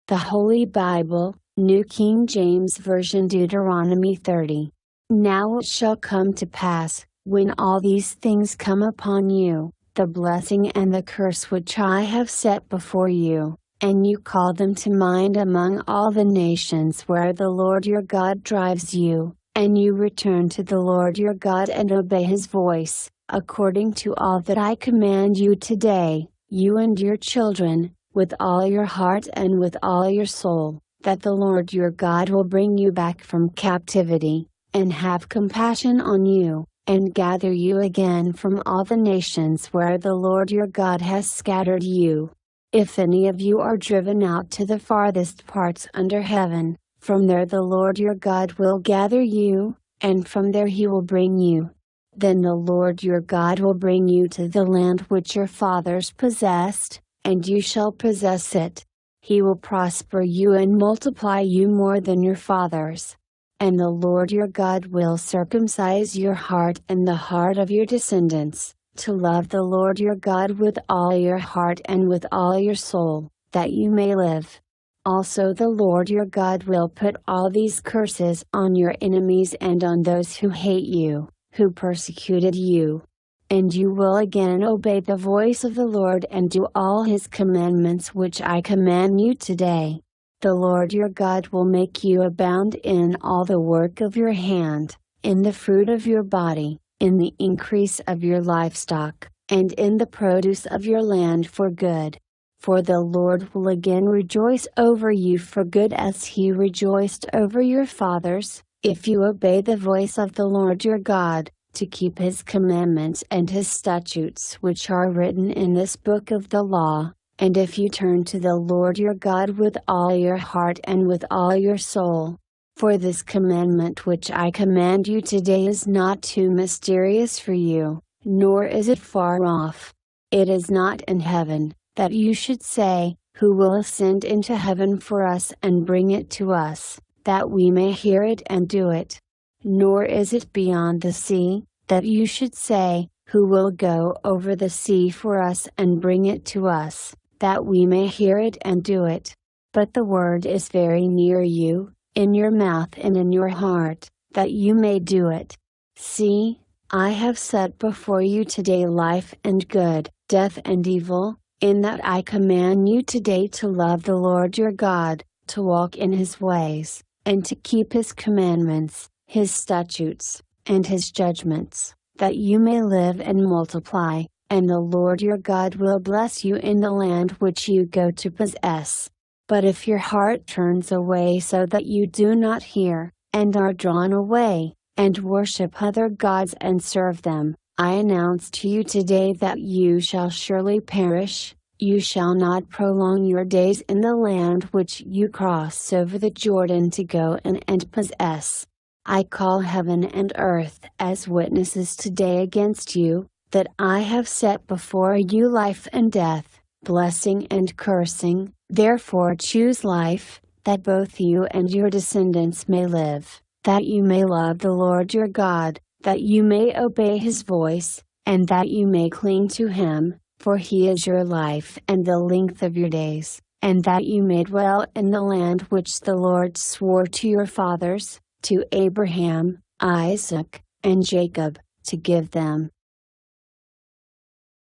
The Holy Bible, New King James Version, Deuteronomy 30. Now it shall come to pass, when all these things come upon you, the blessing and the curse which I have set before you, and you call them to mind among all the nations where the Lord your God drives you, and you return to the Lord your God and obey his voice, according to all that I command you today, you and your children, with all your heart and with all your soul, that the Lord your God will bring you back from captivity, and have compassion on you, and gather you again from all the nations where the Lord your God has scattered you. If any of you are driven out to the farthest parts under heaven, from there the Lord your God will gather you, and from there he will bring you. Then the Lord your God will bring you to the land which your fathers possessed, and you shall possess it. He will prosper you and multiply you more than your fathers. And the Lord your God will circumcise your heart and the heart of your descendants, to love the Lord your God with all your heart and with all your soul, that you may live. Also the Lord your God will put all these curses on your enemies and on those who hate you, who persecuted you. And you will again obey the voice of the Lord and do all his commandments which I command you today. The Lord your God will make you abound in all the work of your hand, in the fruit of your body, in the increase of your livestock, and in the produce of your land for good. For the Lord will again rejoice over you for good as he rejoiced over your fathers, if you obey the voice of the Lord your God, to keep his commandments and his statutes which are written in this book of the law, and if you turn to the Lord your God with all your heart and with all your soul. For this commandment which I command you today is not too mysterious for you, nor is it far off. It is not in heaven, that you should say, who will ascend into heaven for us and bring it to us, that we may hear it and do it. Nor is it beyond the sea, that you should say, who will go over the sea for us and bring it to us, that we may hear it and do it. But the word is very near you, in your mouth and in your heart, that you may do it. See, I have set before you today life and good, death and evil, in that I command you today to love the Lord your God, to walk in his ways, and to keep his commandments, his statutes, and his judgments, that you may live and multiply, and the Lord your God will bless you in the land which you go to possess. But if your heart turns away so that you do not hear, and are drawn away, and worship other gods and serve them, I announce to you today that you shall surely perish. You shall not prolong your days in the land which you cross over the Jordan to go in and possess. I call heaven and earth as witnesses today against you, that I have set before you life and death, blessing and cursing. Therefore choose life, that both you and your descendants may live, that you may love the Lord your God, that you may obey his voice, and that you may cling to him, for he is your life and the length of your days, and that you may dwell in the land which the Lord swore to your fathers, to Abraham, Isaac, and Jacob, to give them.